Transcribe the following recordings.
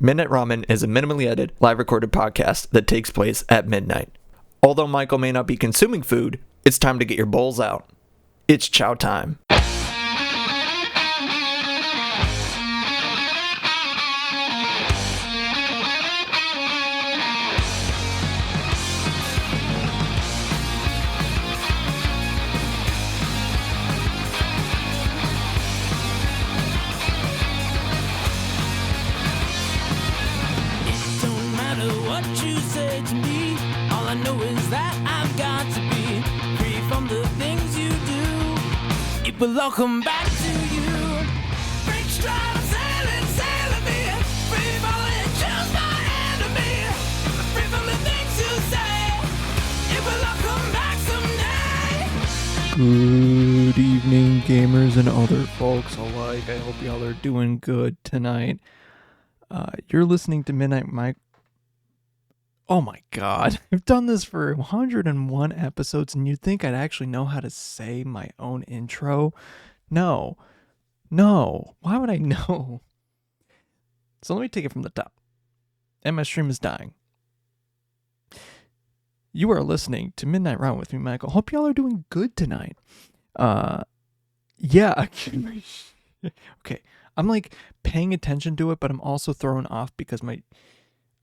Midnight Ramen is a minimally edited, live recorded podcast that takes place at midnight. Although Michael may not be consuming food, it's time to get your bowls out. It's chow time. But I'll come back to you. Break stride, sailing me. Free falling, choose my enemy. Free from the things you say. It will all come back someday. Good evening, gamers and other folks alike. I hope y'all are doing good tonight. You're listening to Midnight Mike. Oh my god, I've done this for 101 episodes and you'd think I'd actually know how to say my own intro. No, why would I know? So let me take it from the top. And my stream is dying. You are listening to Midnight Round with me, Michael. Hope y'all are doing good tonight. Yeah, okay. I'm like paying attention to it, but I'm also thrown off because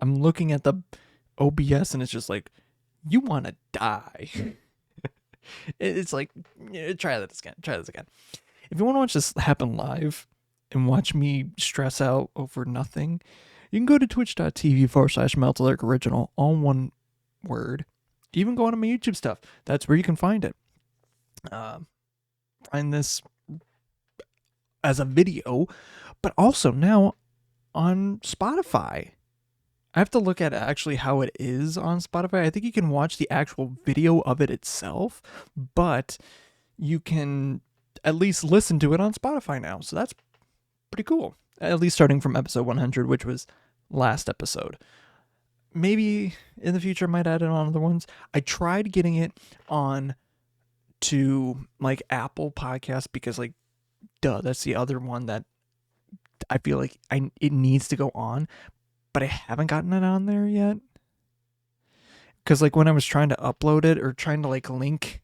I'm looking at the OBS and it's just like, you want to die. It's like, try this again. If you want to watch this happen live and watch me stress out over nothing, you can go to twitch.tv/Meltaleric Original, all one word. Even go on to my YouTube stuff. That's where you can find it. Find this as a video, but also now on Spotify. I have to look at actually how it is on Spotify. I think you can watch the actual video of it itself, but you can at least listen to it on Spotify now. So that's pretty cool. At least starting from episode 100, which was last episode. Maybe in the future I might add it on other ones. I tried getting it on to like Apple Podcasts because that's the other one that I feel like it needs to go on. But I haven't gotten it on there yet. Because when I was trying to upload it or trying to link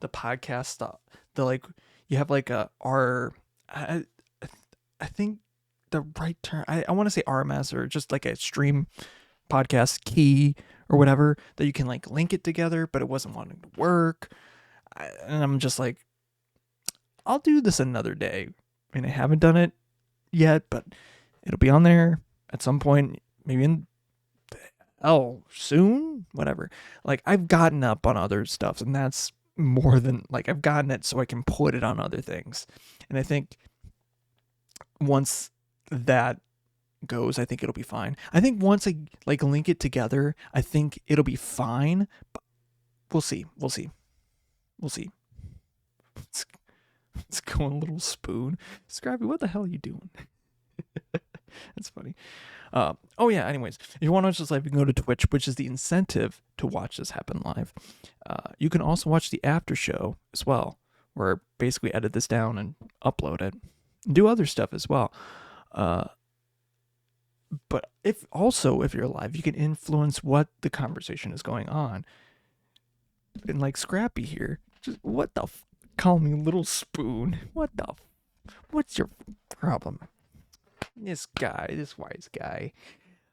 the podcast stuff, you have I think the right term, I want to say RMS or just a stream podcast key or whatever that you can link it together, but it wasn't wanting to work. And I'm just I'll do this another day. I mean, I haven't done it yet, but it'll be on there at some point, maybe soon, whatever. I've gotten up on other stuff, and that's more than I've gotten it so I can put it on other things. And I think once that goes, I think it'll be fine. I think once I link it together, I think it'll be fine. But we'll see. Let's go on a little spoon. Scrappy, what the hell are you doing? That's funny. Anyways, if you want to watch this live, you can go to Twitch, which is the incentive to watch this happen live. You can also watch the after show as well, where I basically edit this down and upload it and do other stuff as well. But if you're live, you can influence what the conversation is going on. And Scrappy here, just what the call me little spoon. What's your problem? This wise guy.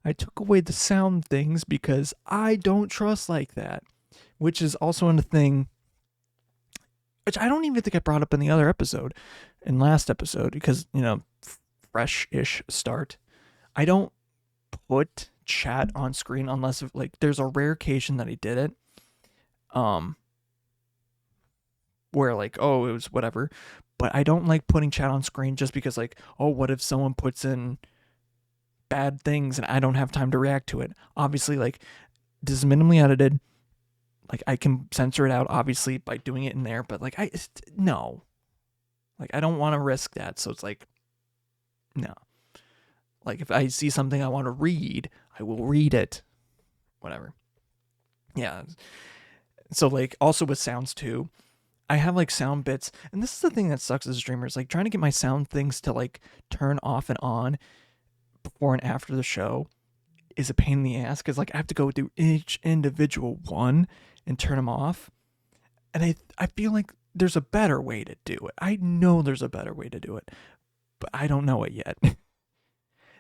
I took away the sound things because I don't trust like that. Which is also a thing which I don't even think I brought up in the other episode, in last episode, because, fresh-ish start. I don't put chat on screen unless there's a rare occasion that I did it. Where it was whatever. But I don't like putting chat on screen just because what if someone puts in bad things and I don't have time to react to it? Obviously, this is minimally edited. I can censor it out, obviously, by doing it in there. But no. I don't want to risk that. So it's no. If I see something I want to read, I will read it. Whatever. Yeah. So also with sounds too. I have sound bits, and this is the thing that sucks as a streamer, is trying to get my sound things to turn off and on before and after the show is a pain in the ass because like I have to go through each individual one and turn them off. And I feel like there's a better way to do it. I know there's a better way to do it, but I don't know it yet.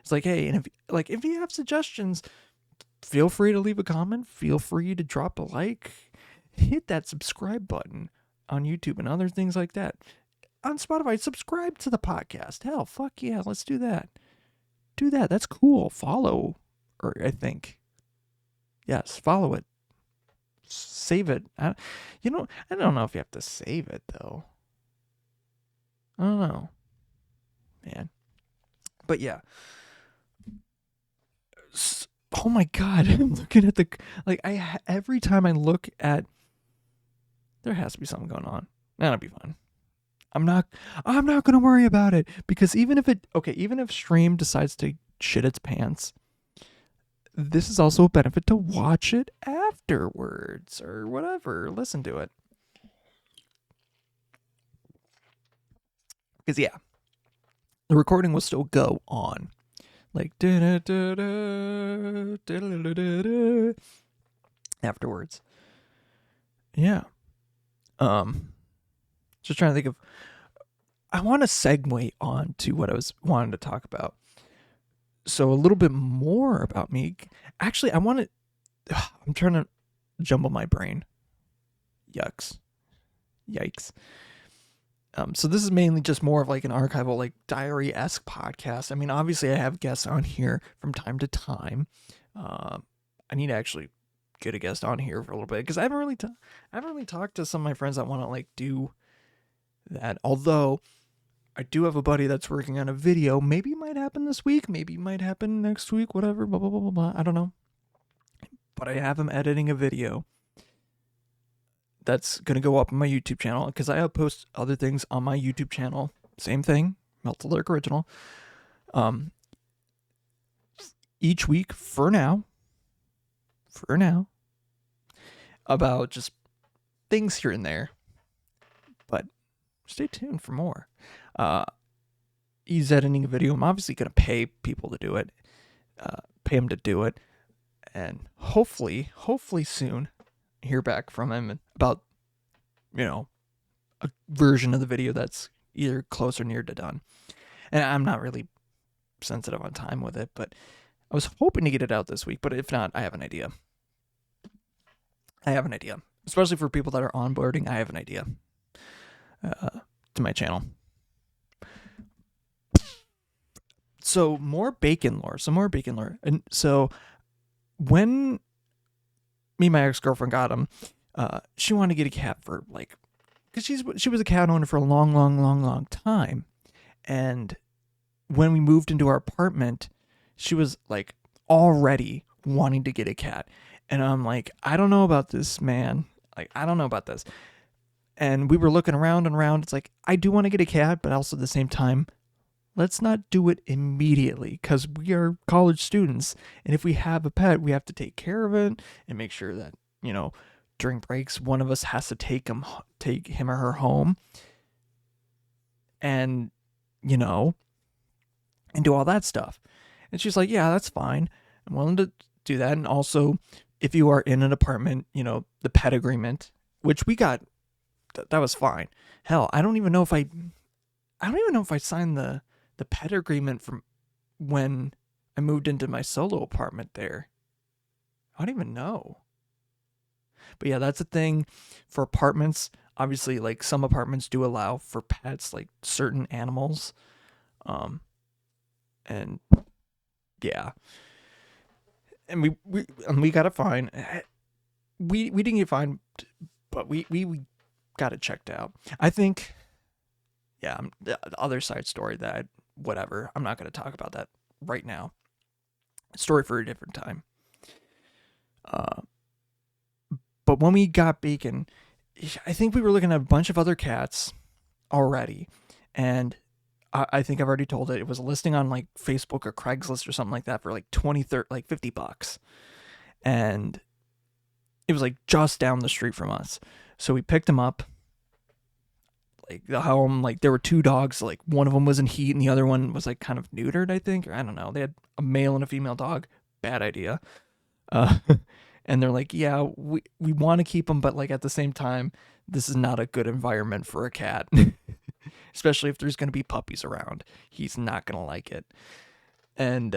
It's like, hey, and if you have suggestions, feel free to leave a comment. Feel free to drop a like. Hit that subscribe button on YouTube and other things like that. On Spotify, subscribe to the podcast. Hell, fuck yeah, let's do that. Do that. That's cool. Follow, or I think. Yes, follow it. Save it. I don't know if you have to save it, though. I don't know. Man. But yeah. Oh my god, I'm looking at every time I look at, there has to be something going on. That'll be fine. I'm not gonna worry about it because even if Stream decides to shit its pants, this is also a benefit to watch it afterwards or whatever. Listen to it. Because yeah, the recording will still go on. Like afterwards. Yeah. Just trying to think of, I want to segue on to what I was wanting to talk about. So a little bit more about me. Actually, I'm trying to jumble my brain. Yikes. So this is mainly just more of like an archival, like diary-esque podcast. I mean, obviously I have guests on here from time to time. I need to actually get a guest on here for a little bit because I haven't really talked to some of my friends that want to like do that. Although I do have a buddy that's working on a video. Maybe it might happen this week. Maybe it might happen next week. Whatever. Blah blah blah blah blah. I don't know. But I have him editing a video that's gonna go up on my YouTube channel because I post other things on my YouTube channel. Same thing, Melt Alert Original. Each week for now, about just things here and there. But stay tuned for more. He's editing a video. I'm obviously gonna pay people to do it. Pay him to do it, and hopefully soon hear back from him about, a version of the video that's either close or near to done. And I'm not really sensitive on time with it, but I was hoping to get it out this week, but if not, I have an idea. Especially for people that are onboarding, I have an idea to my channel. So some more bacon lore. And so when me and my ex-girlfriend got him, she wanted to get a cat for like, because she was a cat owner for a long time. And when we moved into our apartment, she was like already wanting to get a cat. And I'm like, I don't know about this, man. Like, I don't know about this. And we were looking around and around. It's like, I do want to get a cat, but also at the same time, let's not do it immediately because we are college students. And if we have a pet, we have to take care of it and make sure that, during breaks, one of us has to take him or her home and, and do all that stuff. And she's like, yeah, that's fine. I'm willing to do that. And also, if you are in an apartment, the pet agreement, which we got, that was fine. Hell, I don't even know if I signed the pet agreement from when I moved into my solo apartment there. I don't even know. But yeah, that's a thing for apartments. Obviously, like some apartments do allow for pets, like certain animals. And yeah. And we got it fine. We didn't get fined, but we got it checked out. I think, yeah, the other side story that whatever. I'm not going to talk about that right now. Story for a different time. But when we got Bacon, I think we were looking at a bunch of other cats already. And I think I've already told it. It was a listing on like Facebook or Craigslist or something like that for like like $50. And it was like just down the street from us. So we picked him up like the home, like there were two dogs, like one of them was in heat and the other one was like kind of neutered, I think, or I don't know. They had a male and a female dog. Bad idea. Uh, and they're like, yeah, we want to keep them, but like at the same time, this is not a good environment for a cat, especially if there's going to be puppies around. He's not going to like it. And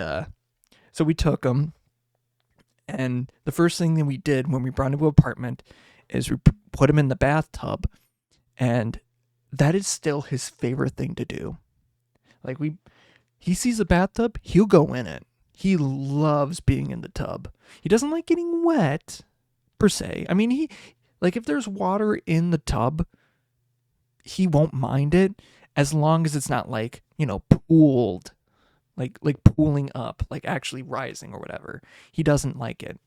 so we took him, and the first thing that we did when we brought him to an apartment is we put him in the bathtub, and that is still his favorite thing to do. Like he sees a bathtub, he'll go in it. He loves being in the tub. He doesn't like getting wet, per se. I mean, like if there's water in the tub, he won't mind it as long as it's not like, pooled, like pooling up, like actually rising or whatever. He doesn't like it.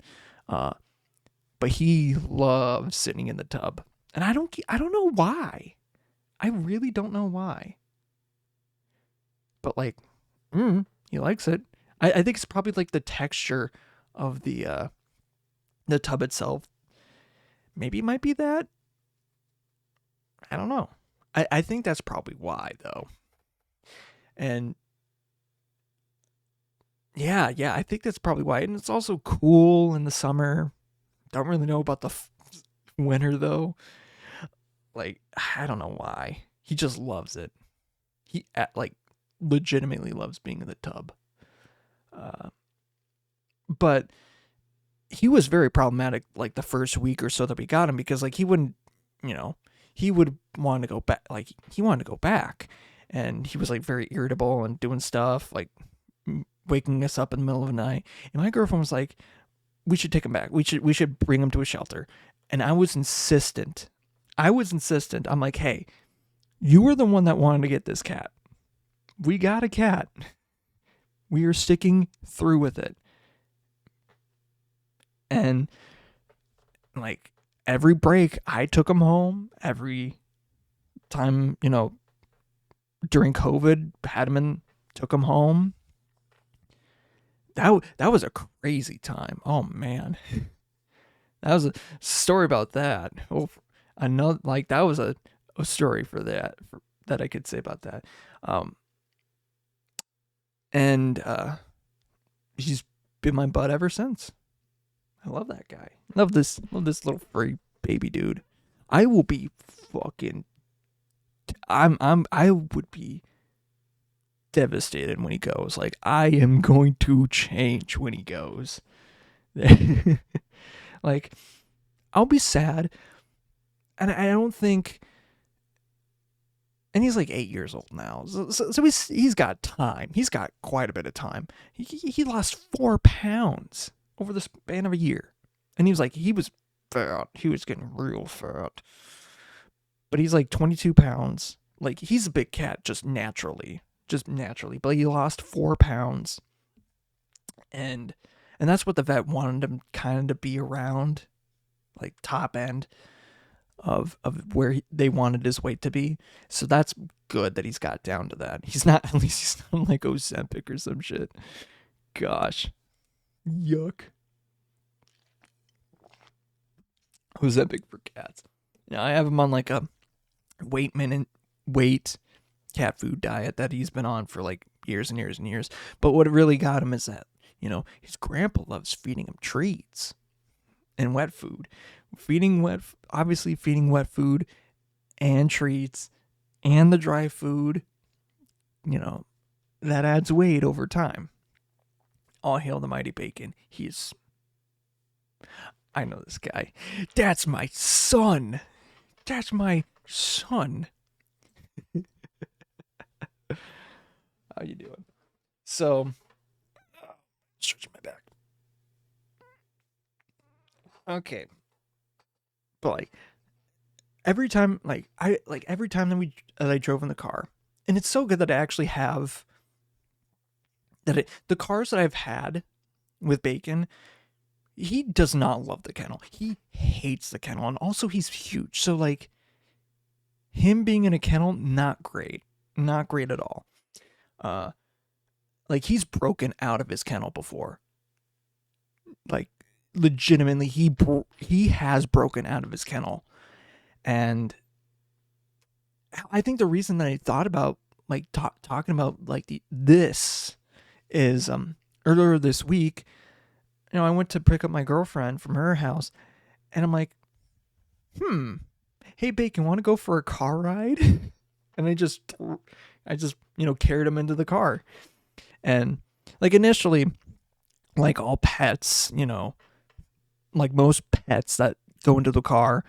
But he loves sitting in the tub. And I don't know why. I really don't know why. But like, he likes it. I think it's probably like the texture of the tub itself. Maybe it might be that. I don't know. I think that's probably why though. And yeah, I think that's probably why. And it's also cool in the summer. Don't really know about the winter though. Like, I don't know why. He just loves it. He like legitimately loves being in the tub. But he was very problematic like the first week or so that we got him, because like he wouldn't, he would want to go back. Like he wanted to go back, and he was like very irritable and doing stuff like waking us up in the middle of the night. And my girlfriend was like, we should take him back. We should bring him to a shelter. And I was insistent. I'm like, hey, you were the one that wanted to get this cat. We got a cat. We are sticking through with it. And like every break, I took him home. Every time, during COVID, took him home. That was a crazy time. Oh man, that was a story about that. Oh, another like that was a story for that that I could say about that. And he's been my butt ever since. I love that guy. Love this little furry baby dude. I will be fucking. I would be devastated when he goes. Like, I am going to change when he goes. Like, I'll be sad, and I don't think. And he's like 8 years old now, so he's got time. He's got quite a bit of time. He lost 4 pounds over the span of a year, and he was fat. He was getting real fat, but he's like 22 pounds. Like, he's a big cat just naturally, but he lost 4 pounds, and that's what the vet wanted him kind of to be around, like top end of where they wanted his weight to be. So that's good that he's got down to that. At least he's not on like Ozempic or some shit. Gosh. Yuck. Ozempic for cats. Now I have him on like a weight cat food diet that he's been on for like years and years and years. But what really got him is that, his grandpa loves feeding him treats and wet food. Feeding wet food and treats and the dry food, that adds weight over time. All hail the mighty bacon. I know this guy. That's my son. How you doing? So, stretching my back. Okay. But like every time that I drove in the car, and it's so good that I actually have the cars that I've had with Bacon, he does not love the kennel. He hates the kennel, and also he's huge. So like him being in a kennel, not great at all. Like he's broken out of his kennel before. Like legitimately, he has broken out of his kennel, and I think the reason that I thought about like talking about like this is earlier this week, I went to pick up my girlfriend from her house, and I'm like, hey Bacon, want to go for a car ride? And I just carried him into the car, and like initially, like all pets, like most pets that go into the car,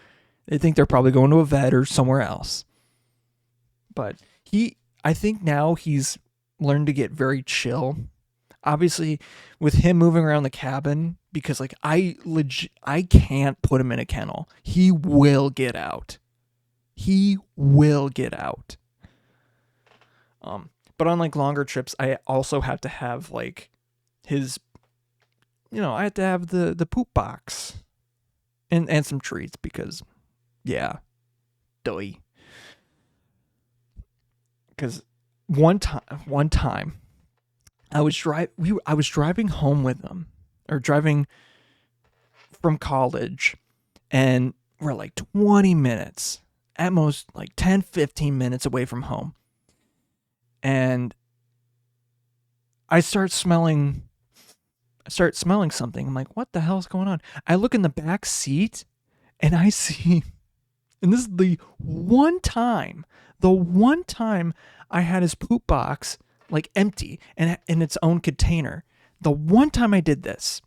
they think they're probably going to a vet or somewhere else. But I think now he's learned to get very chill. Obviously, with him moving around the cabin, because like I can't put him in a kennel. He will get out. He will get out. But on like longer trips, I also have to have like his, I have to have the poop box and some treats because, yeah, doy. Because one time, I was driving home with them, or driving from college, and we're like 20 minutes, at most like 10, 15 minutes away from home. And I start smelling something. I'm like, what the hell's going on? I look in the back seat and I see, and this is the one time I had his poop box like empty and in its own container. The one time I did this,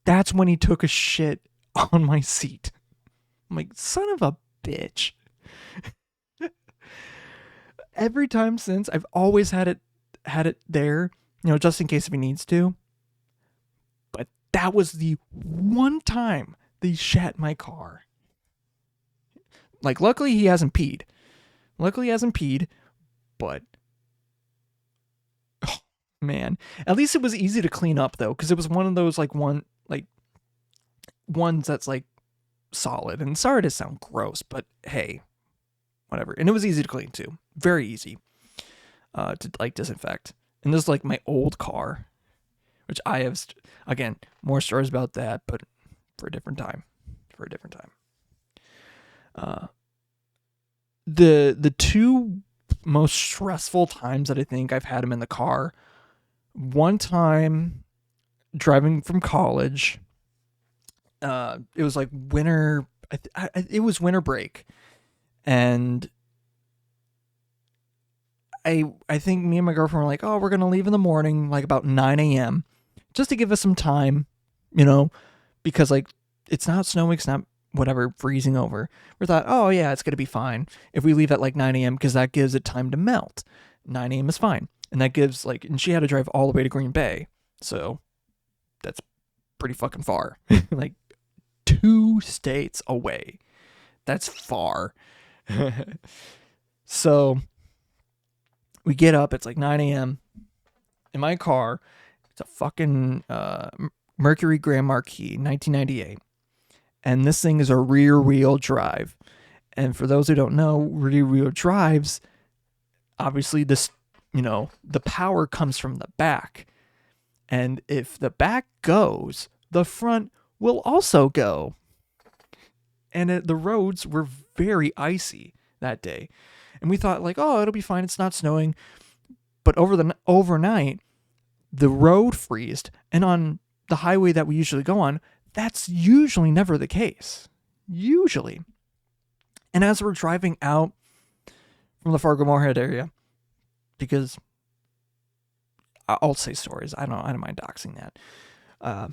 that's when he took a shit on my seat. I'm like, son of a bitch. Every time since, I've always had it there, just in case if he needs to. But that was the one time they shat my car. Like, luckily he hasn't peed. But oh, man, at least it was easy to clean up though, because it was one of those ones that's like solid. And sorry to sound gross, but hey, whatever. And it was easy to clean too, very easy to like disinfect. And this is like my old car, which I have again more stories about that, but for a different time. The two most stressful times that I think I've had him in the car. One time driving from college, it was like winter. It was winter break, and I think me and my girlfriend were like, oh, we're gonna leave in the morning, like about 9 a.m., just to give us some time, because like it's not snowing, it's not whatever freezing over. We thought, oh yeah, it's gonna be fine if we leave at like 9 a.m. because that gives it time to melt. 9 a.m. is fine, and that gives like, and she had to drive all the way to Green Bay, so that's pretty fucking far, like 2 states away. That's far. So we get up, it's like 9 a.m. in my car. It's a fucking Mercury Grand Marquis 1998. And this thing is a rear wheel drive. And for those who don't know, rear wheel drives, obviously this, the power comes from the back. And if the back goes, the front will also go. And the roads were very icy that day. And we thought like, oh, it'll be fine. It's not snowing. But overnight, the road freezed. And on the highway that we usually go on, that's usually never the case. Usually. And as we're driving out from the Fargo-Moorhead area, because I'll say stories. I don't mind doxing that. Out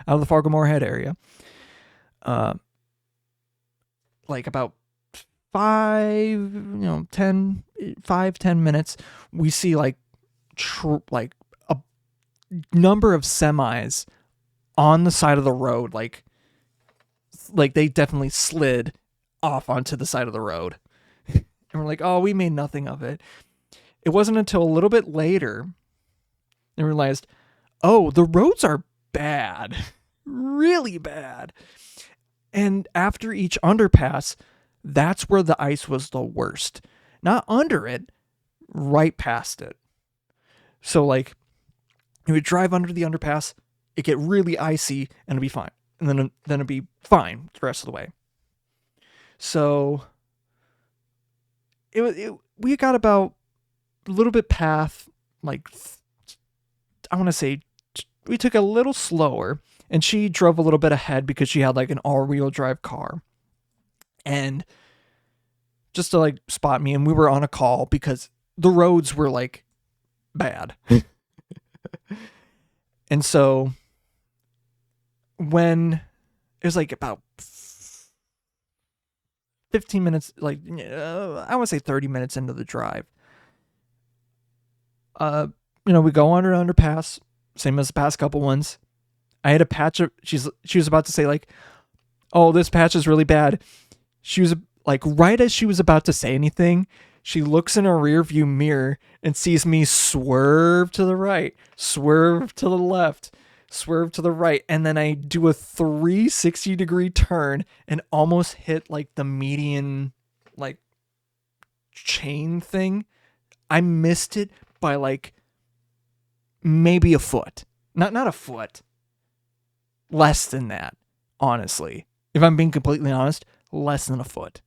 of the Fargo-Moorhead area, like about 10 minutes, we see like a number of semis on the side of the road, like they definitely slid off onto the side of the road. And we're like, oh, we made nothing of it. It wasn't until a little bit later I realized, oh, the roads are bad, really bad. And after each underpass, that's where the ice was the worst. Not under it, right past it. So like, you would drive under the underpass, it get really icy, and it'd be fine. And then it'd be fine the rest of the way. So we got about a little bit past, like, I want to say we took a little slower, and she drove a little bit ahead because she had like an all-wheel drive car. And just to like spot me, and we were on a call because the roads were like bad. And so when it was like about 15 minutes, like I would say 30 minutes into the drive, we go under an underpass, same as the past couple ones. I had a patch of, she was about to say like, oh, this patch is really bad. She was like, right as she was about to say anything, she looks in her rear view mirror and sees me swerve to the right, swerve to the left, swerve to the right. And then I do a 360-degree turn and almost hit like the median, like, chain thing. I missed it by like maybe a foot. Not a foot. Less than that, honestly. If I'm being completely honest, less than a foot.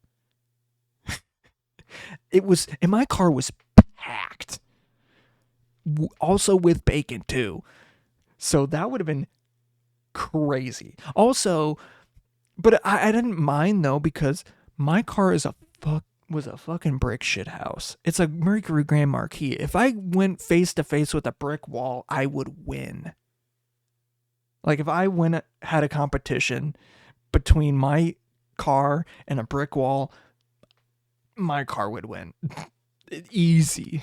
And my car was packed. Also with bacon too. So that would have been crazy. Also, but I didn't mind though, because my car was a fucking brick shit house. It's a Mercury Grand Marquis. If I went face to face with a brick wall, I would win. Like if I had a competition between my car and a brick wall, my car would win. Easy.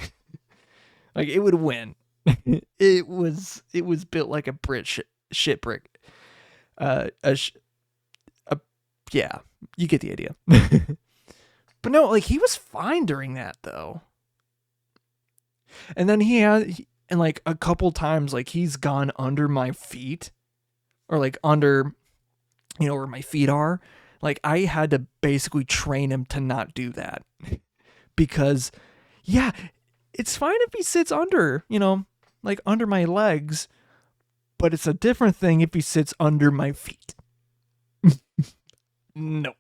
Like it would win. It was built like a shit brick. Yeah, you get the idea. But no, like he was fine during that though. And then and like a couple times, like he's gone under my feet, or like under, where my feet are. Like I had to basically train him to not do that. Because yeah, it's fine if he sits under, like under my legs, but it's a different thing if he sits under my feet. No.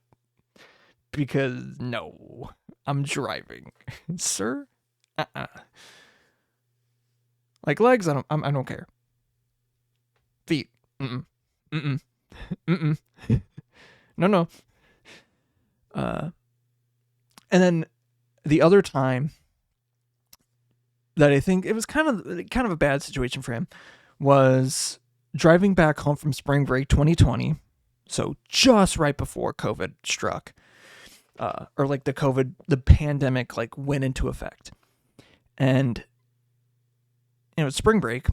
Because no, I'm driving. Sir? Like legs, I don't care. Feet. No. And then the other time that I think it was kind of a bad situation for him was driving back home from spring break 2020. So just right before COVID struck, or like the pandemic like went into effect. And, it's spring break.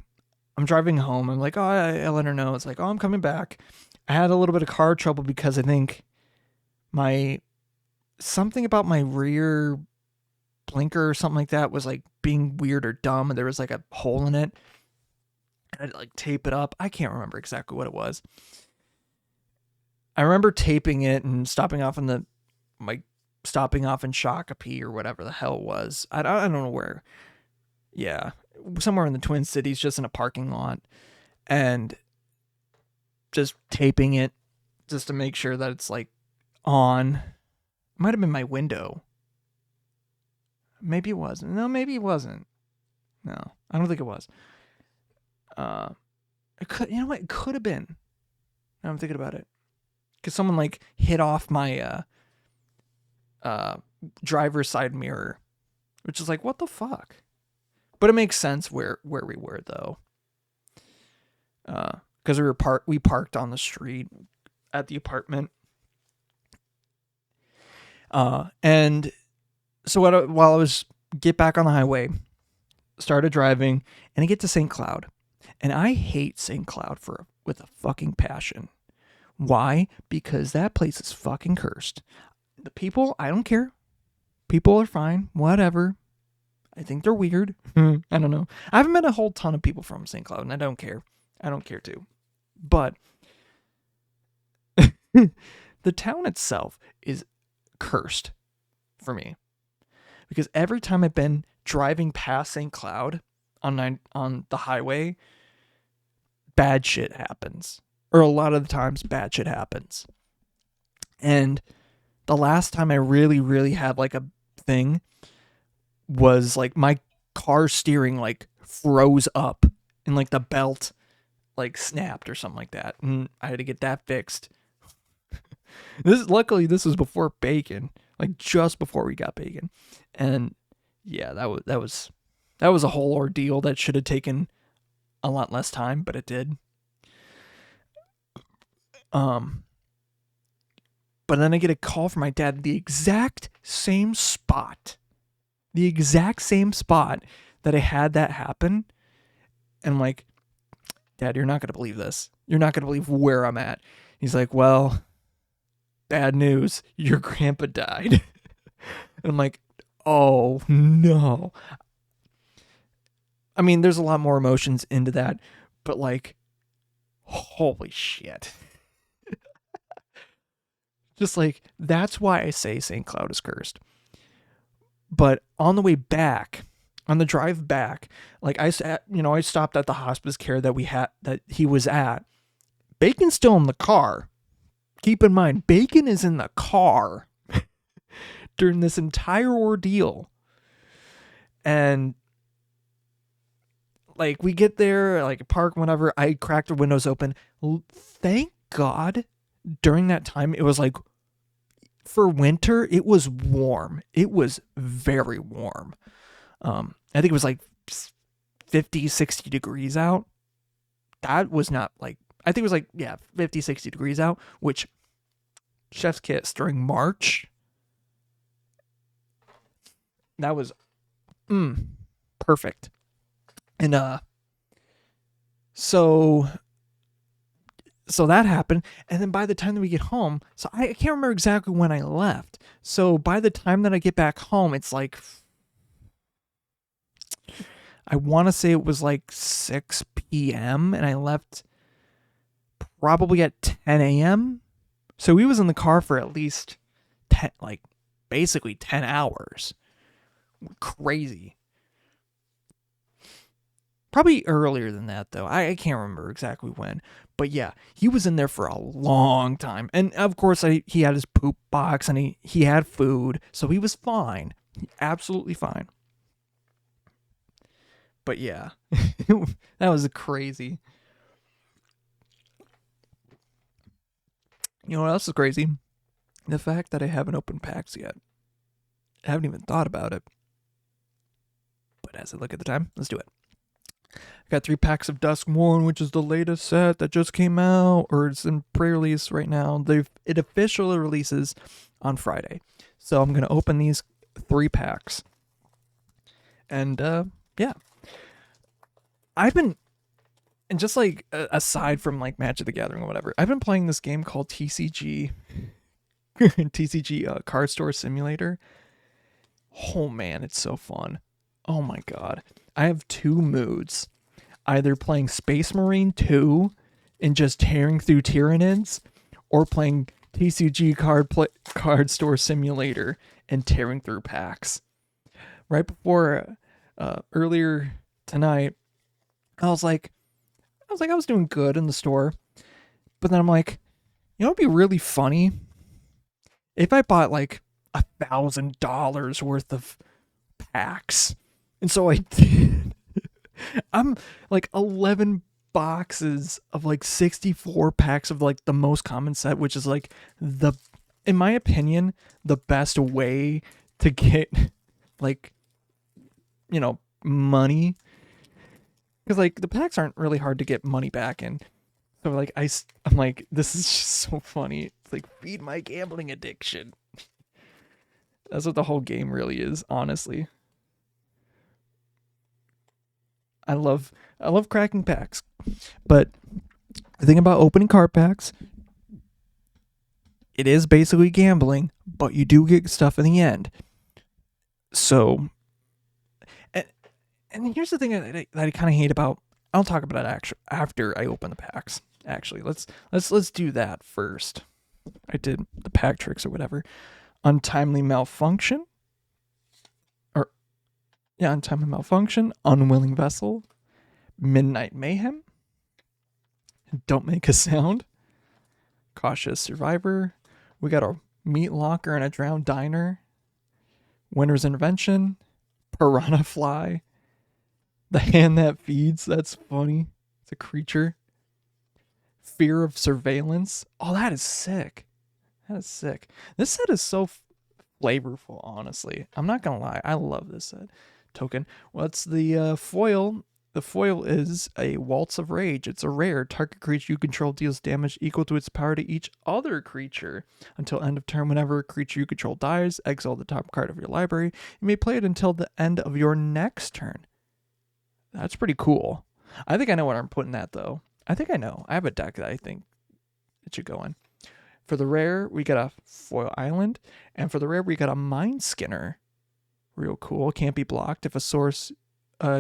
I'm driving home. I'm like, oh, I let her know. It's like, oh, I'm coming back. I had a little bit of car trouble because I think something about my rear blinker or something like that was like being weird or dumb, and there was like a hole in it. And I had to like tape it up. I can't remember exactly what it was. I remember taping it and stopping off in Shakopee or whatever the hell it was. I don't know where. Yeah, somewhere in the Twin Cities, just in a parking lot, and just taping it just to make sure that it's like on. It might have been my window. Maybe it wasn't. No, maybe it wasn't. No, I don't think it was. It could. You know what? It could have been. Now I'm thinking about it, because someone like hit off my driver's side mirror, which is like, what the fuck? But it makes sense where we were though, because we parked on the street at the apartment, and so while I was get back on the highway, started driving, and I get to St. Cloud, and I hate St. Cloud with a fucking passion. Why? Because that place is fucking cursed. The people, I don't care. People are fine, whatever. I think they're weird. I don't know. I haven't met a whole ton of people from St. Cloud, and I don't care. I don't care to. But the town itself is cursed for me. Because every time I've been driving past St. Cloud on the highway, bad shit happens. Or a lot of the times, bad shit happens. And the last time I really, really had like a thing was like my car steering like froze up and like the belt like snapped or something like that, and I had to get that fixed. Luckily this was before bacon, like just before we got bacon, and yeah, that was a whole ordeal that should have taken a lot less time, but it did. Um, but then I get a call from my dad, the exact same spot that I had that happen, and I'm like, Dad, you're not gonna believe this. You're not gonna believe where I'm at. He's like, well, bad news. Your grandpa died. And I'm like, oh no. I mean, there's a lot more emotions into that, but like, holy shit. Just like, that's why I say St. Cloud is cursed. But on the way back, on the drive back, like I stopped at the hospice care that he was at. Bacon's still in the car. Keep in mind, Bacon is in the car during this entire ordeal. And like we get there, like park, whatever. I cracked the windows open. Thank God during that time, it was like, for winter, it was warm. It was very warm. I think it was like 50, 60 degrees out. That was not like, I think it was like, yeah, 50, 60 degrees out, which chef's kiss during March. That was perfect. And so that happened, and then by the time that we get home, so I can't remember exactly when I left. So by the time that I get back home, it's like, I want to say it was like 6 p.m. and I left probably at 10 a.m. So we was in the car for at least 10, like basically 10 hours. Crazy. Probably earlier than that, though. I can't remember exactly when. But yeah, he was in there for a long time. And of course, he had his poop box and he had food. So he was fine. Absolutely fine. But yeah, that was crazy. You know what else is crazy? The fact that I haven't opened packs yet. I haven't even thought about it. But as I look at the time, let's do it. I got 3 packs of Dusk One, which is the latest set that just came out, or it's in pre-release right now. It officially releases on Friday. So I'm going to open these 3 packs. And yeah. I've been, and just like aside from like Magic the Gathering or whatever, I've been playing this game called TCG, Card Store Simulator. Oh man, it's so fun. Oh my god. I have 2 moods. Either playing Space Marine 2 and just tearing through Tyranids, or playing TCG Card Store Simulator and tearing through packs. Right before earlier tonight, I was doing good in the store, but then I'm like, you know, it'd be really funny if I bought like $1,000 worth of packs, and so I did. I'm like 11 boxes of like 64 packs of like the most common set, which is like in my opinion, the best way to get like, you know, money. Because like the packs aren't really hard to get money back in. So like I'm like, this is just so funny. It's like, feed my gambling addiction. That's what the whole game really is, honestly. I love cracking packs. But the thing about opening card packs, it is basically gambling, but you do get stuff in the end. So, and here's the thing that I kind of hate about. I'll talk about it after I open the packs. Actually, let's do that first. I did the pack tricks or whatever. Untimely malfunction. Untimely malfunction. Unwilling vessel. Midnight mayhem. Don't make a sound. Cautious survivor. We got a meat locker and a drowned diner. Winter's Intervention, Piranha Fly, the hand that feeds. That's funny. It's a creature. Fear of Surveillance. Oh, that is sick. That is sick. This set is so flavorful, honestly. I'm not gonna lie. I love this set. Token. What's the foil? The foil is a Waltz of Rage. It's a rare. Target creature you control deals damage equal to its power to each other creature. Until end of turn, whenever a creature you control dies, exile the top card of your library. You may play it until the end of your next turn. That's pretty cool. I think I know what I'm putting that, though. I think I know. I have a deck that I think it should go in. For the rare, we got a Foil Island. And for the rare, we got a Mind Skinner. Real cool. Can't be blocked. If a source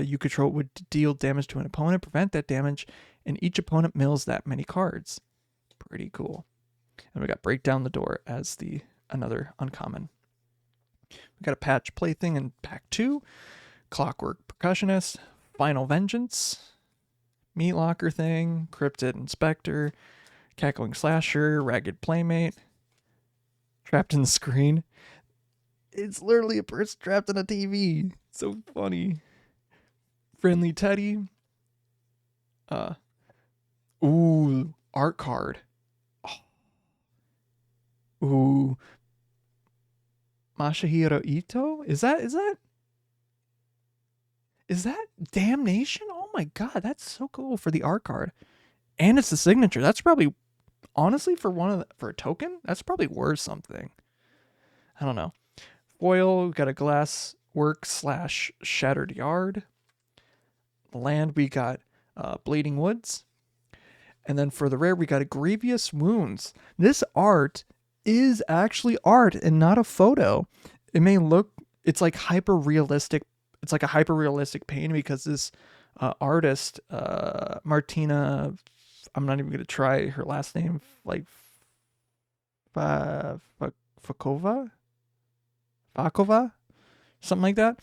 you control would deal damage to an opponent, prevent that damage, and each opponent mills that many cards. Pretty cool. And we got Break Down the Door as the another uncommon. We got a Patch Plaything in pack 2. Clockwork Percussionist. Final Vengeance. Meat Locker Thing. Cryptid Inspector. Cackling Slasher. Ragged Playmate. Trapped in the Screen. It's literally a person trapped in a TV. So funny. Friendly Teddy. Art card. Oh. Ooh. Masahiro Ito? Is that Damnation? Oh my god, that's so cool for the art card. And it's the signature. That's probably, honestly, for a token, that's probably worth something. I don't know. Foil, we got a Glasswork / Shattered Yard. Land, we got Bleeding Woods. And then for the rare, we got a Grievous Wounds. This art is actually art and not a photo. It may look, it's like hyper realistic. It's like a hyper realistic painting because this artist, Martina, I'm not even going to try her last name, like Fakova, something like that.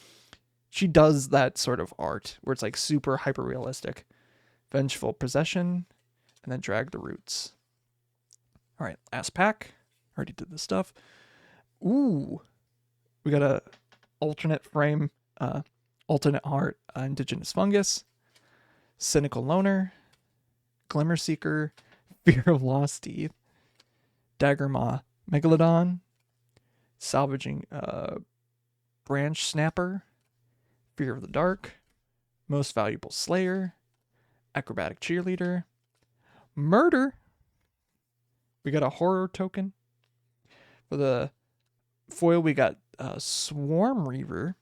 She does that sort of art where it's like super hyper realistic. Vengeful Possession, and then Drag the Roots. All right, last pack. Already did this stuff. Ooh, we got a alternate frame, alternate art, Indigenous Fungus, Cynical Loner, Glimmer Seeker, Fear of Lost Teeth, Dagger Maw Megalodon, Salvaging Branch Snapper, Fear of the Dark, Most Valuable Slayer, Acrobatic Cheerleader, Murder. We got a horror token. For the foil, we got Swarm Reaver.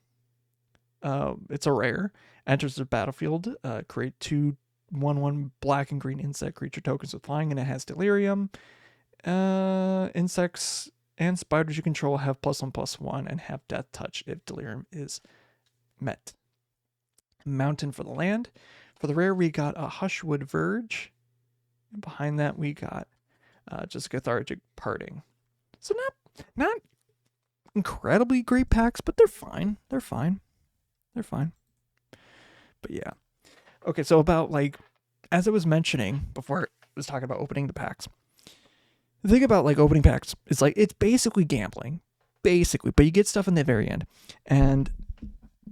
It's a rare. Enters the battlefield. Create 2/1/1 black and green insect creature tokens with flying, and it has Delirium. Insects and spiders you control have +1/+1 and have Death Touch if Delirium is met. Mountain for the land. For the rare, we got a Hushwood Verge. And behind that, we got just Cathartic Parting. So not incredibly great packs, but they're fine. They're fine. But yeah. Okay, so about like, as I was mentioning before I was talking about opening the packs, the thing about like opening packs is like, it's basically gambling. Basically, but you get stuff in the very end. And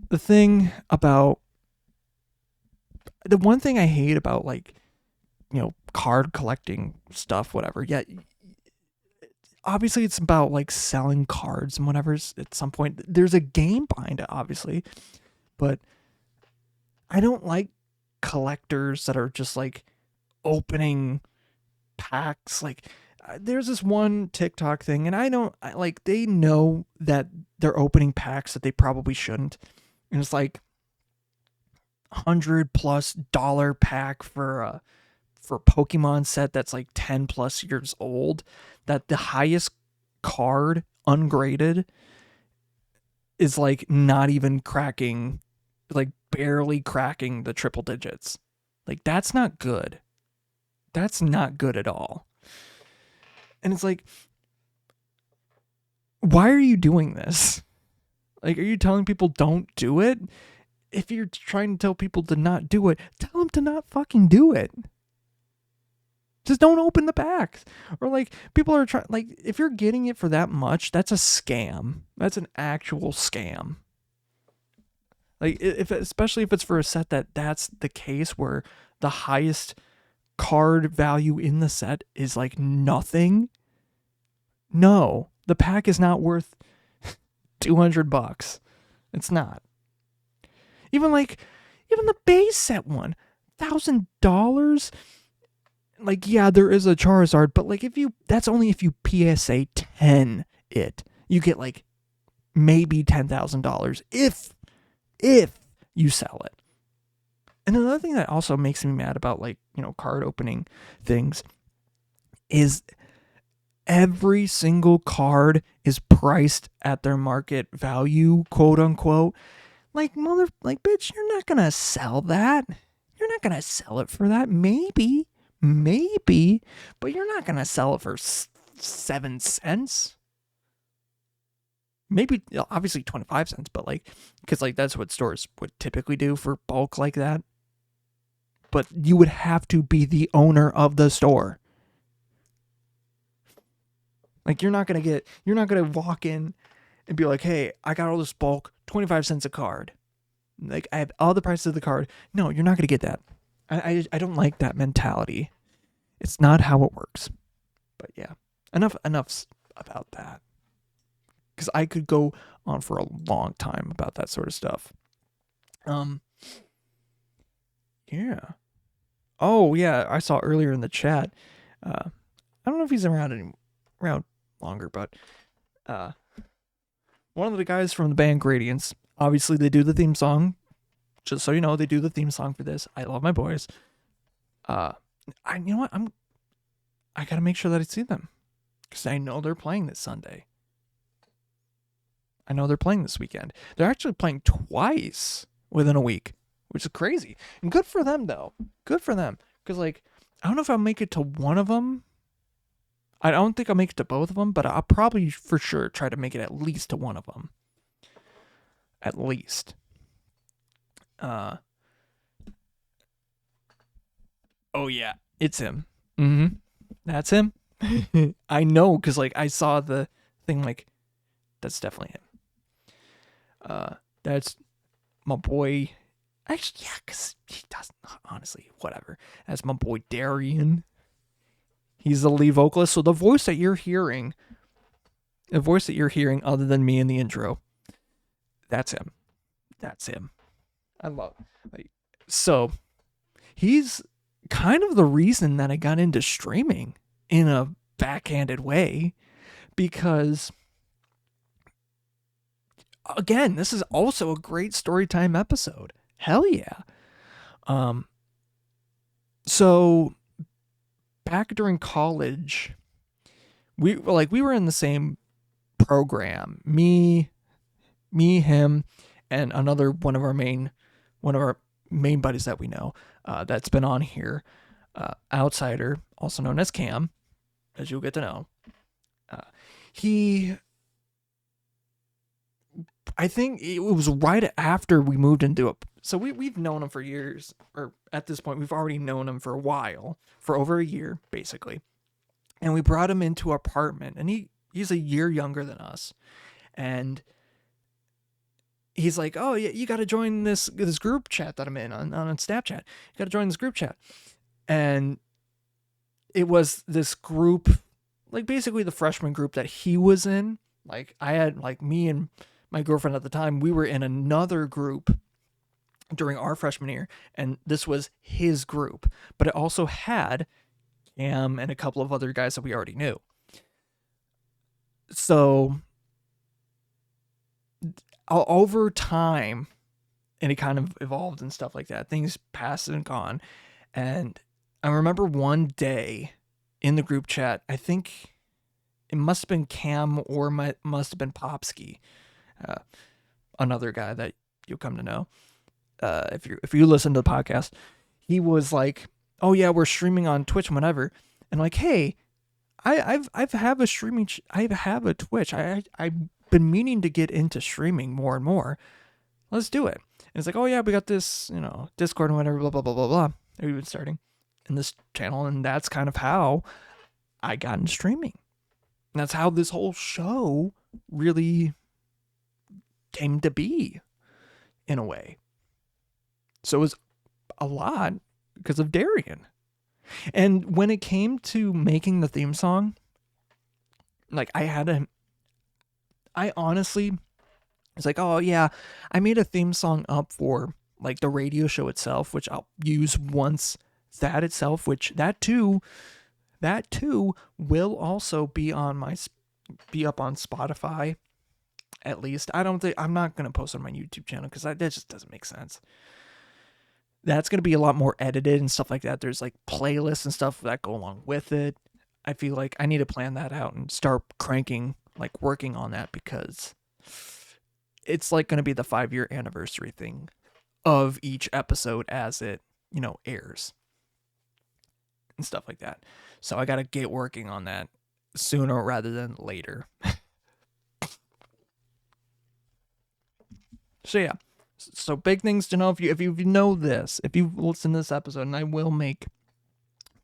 the thing about, the one thing I hate about like, you know, card collecting stuff, whatever. Yeah, obviously it's about like selling cards and whatever. At some point, there's a game behind it, obviously, but I don't like collectors that are just like opening packs. Like, there's this one TikTok thing, and like, they know that they're opening packs that they probably shouldn't, and it's like $100+ pack for Pokemon set that's like 10+ years old, that the highest card ungraded is like not even cracking, like barely cracking the triple digits. Like, that's not good. That's not good at all. And it's like, why are you doing this? Like, are you telling people don't do it? If you're trying to tell people to not do it, tell them to not fucking do it. Just don't open the packs. Or like people are trying, like if you're getting it for that much, that's a scam. That's an actual scam. Like if especially if it's for a set that's the case where the highest card value in the set is like nothing. No, the pack is not worth $200. It's not. Even the base set one, $1,000. Like, yeah, there is a Charizard, but like that's only if you PSA 10 it. You get like maybe $10,000 if you sell it. And another thing that also makes me mad about like, card opening things is every single card is priced at their market value, quote unquote. Like bitch, you're not gonna sell that. You're not gonna sell it for that. Maybe, but you're not gonna sell it for 7 cents. Maybe obviously 25 cents, but like, because like that's what stores would typically do for bulk like that. But you would have to be the owner of the store. Like you're not gonna walk in and be like, hey, I got all this bulk, 25 cents a card. Like I have all the prices of the card. No, you're not gonna get that. I don't like that mentality. It's not how it works. But yeah, enough about that. Because I could go on for a long time about that sort of stuff. Yeah. Oh yeah, I saw earlier in the chat. I don't know if he's around longer, but one of the guys from the band Gradients. Obviously, they do the theme song. Just so you know, they do the theme song for this. I love my boys. You know what? I gotta make sure that I see them because I know they're playing this Sunday. I know they're playing this weekend. They're actually playing twice within a week, which is crazy. And good for them, though. Good for them. Because, like, I don't know if I'll make it to one of them. I don't think I'll make it to both of them, but I'll probably for sure try to make it at least to one of them. At least. Oh, yeah. It's him. Mm-hmm. That's him. I know, because, like, I saw the thing, like, that's definitely him. That's my boy. Actually, yeah, because he doesn't, honestly, whatever. That's my boy Darian. He's the lead vocalist. So the voice that you're hearing, other than me in the intro, that's him. That's him. I love it. So he's kind of the reason that I got into streaming in a backhanded way, because again, this is also a great storytime episode. Hell yeah. So back during college, we were in the same program. Me, him, and another one of our main buddies that we know, that's been on here, Outsider, also known as Cam, as you'll get to know. I think it was right after we moved into it. So we've known him for years, or at this point, we've already known him for a while, for over a year, basically. And we brought him into our apartment, and he's a year younger than us. And he's like, oh, yeah, you got to join this group chat that I'm in on Snapchat. You got to join this group chat. And it was this group, like basically the freshman group that he was in. Like I had, like me and my girlfriend at the time, we were in another group during our freshman year, and this was his group, but it also had Cam and a couple of other guys that we already knew. So over time, and it kind of evolved and stuff like that. Things passed and gone. And I remember one day in the group chat, I think it must have been Cam or must have been Popsky, another guy that you'll come to know if you listen to the podcast. He was like, "Oh yeah, we're streaming on Twitch and whatever," and like, "Hey, I have a streaming. I have a Twitch. I've been meaning to get into streaming more and more. Let's do it." And it's like, "Oh yeah, we got this, Discord and whatever, blah blah blah blah blah." We've been starting. in this channel, and that's kind of how I got into streaming. And that's how this whole show really came to be, in a way. So it was a lot because of Darian. And when it came to making the theme song, like I honestly, it's like, oh yeah, I made a theme song up for like the radio show itself, which I'll use once that itself, which that too will also be on be up on Spotify. At least I'm not gonna post on my YouTube channel because that just doesn't make sense. That's gonna be a lot more edited and stuff like that. There's like playlists and stuff that go along with it. I feel like I need to plan that out and start working on that, because it's like going to be the 5-year anniversary thing of each episode as it, airs and stuff like that. So I got to get working on that sooner rather than later. So yeah. So big things to know if you know this, if you listen to this episode, and I will make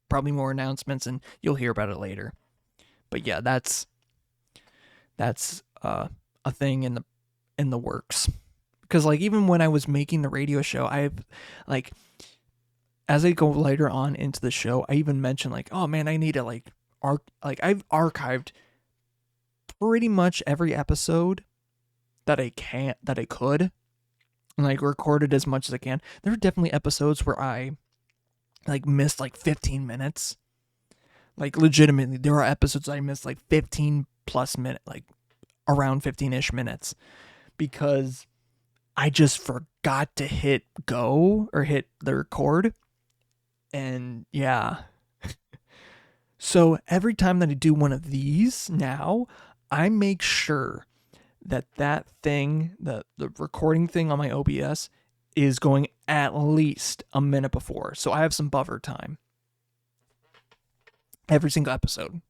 probably more announcements and you'll hear about it later. But yeah, that's a thing in the works. Because like even when I was making the radio show, I've like, as I go later on into the show, I even mentioned like, oh man, I need to I've archived pretty much every episode that I could, and like recorded as much as I can. There are definitely episodes where I like missed like 15 minutes. Like legitimately, there are episodes I missed like 15 plus minutes, like around 15-ish minutes, because I just forgot to hit go or hit the record. And yeah. So every time that I do one of these now, I make sure that thing, the recording thing on my OBS is going at least a minute before. So I have some buffer time every single episode.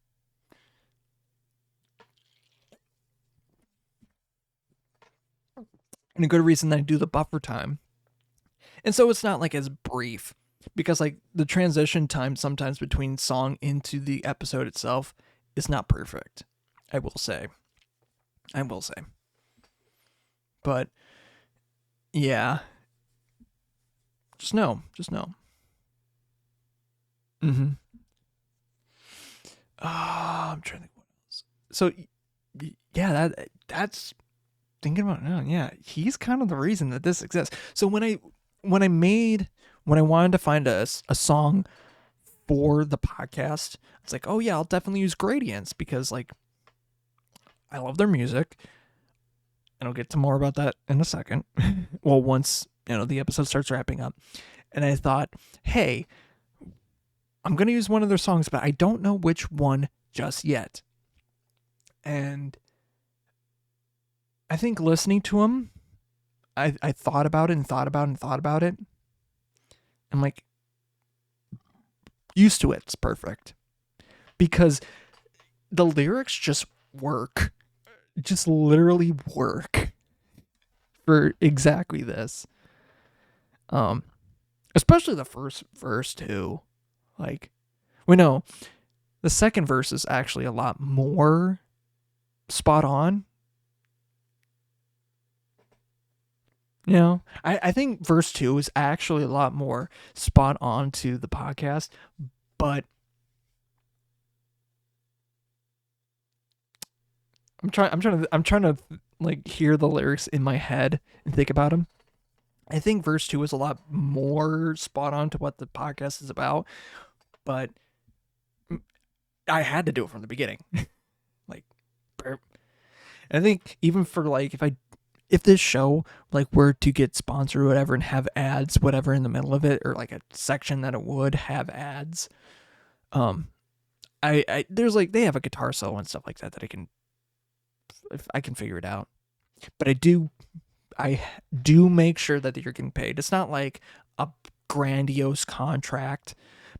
And a good reason that I do the buffer time. And so it's not like as brief, because like the transition time sometimes between song into the episode itself is not perfect. I will say. But yeah. Just know. Mm-hmm. I'm trying to think what else. So yeah, that's thinking about it now. Yeah, he's kind of the reason that this exists. So when I wanted to find a song for the podcast, it's like, oh yeah, I'll definitely use Gradients, because like I love their music. And I'll get to more about that in a second. Well, once, the episode starts wrapping up. And I thought, hey, I'm going to use one of their songs, but I don't know which one just yet. And I think listening to them, I thought about it and thought about it. I'm like, used to it. It's perfect. Because the lyrics just work. Just literally work for exactly this. Especially the first verse too. Like, the second verse is actually a lot more spot on. I think verse 2 is actually a lot more spot on to the podcast, but I'm trying to like hear the lyrics in my head and think about them. I think verse 2 is a lot more spot on to what the podcast is about, but I had to do it from the beginning. Like, I think even for like if this show like were to get sponsored or whatever and have ads whatever in the middle of it, or like a section that it would have ads, I there's like, they have a guitar solo and stuff like that I can figure it out. But I do make sure that you're getting paid. It's not like a grandiose contract,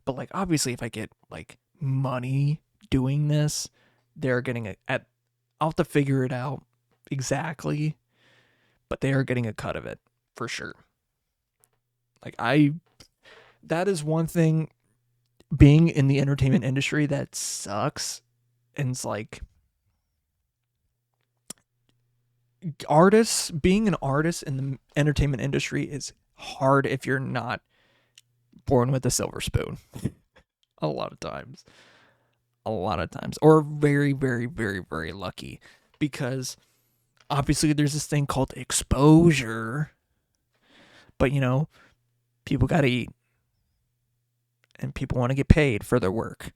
but like obviously if I get like money doing this, they're getting I'll have to figure it out exactly, but they are getting a cut of it for sure. Like that is one thing being in the entertainment industry, that sucks. And it's like, being an artist in the entertainment industry is hard if you're not born with a silver spoon. A lot of times. Or very, very, very, very lucky, because obviously there's this thing called exposure, but people gotta eat, and people want to get paid for their work.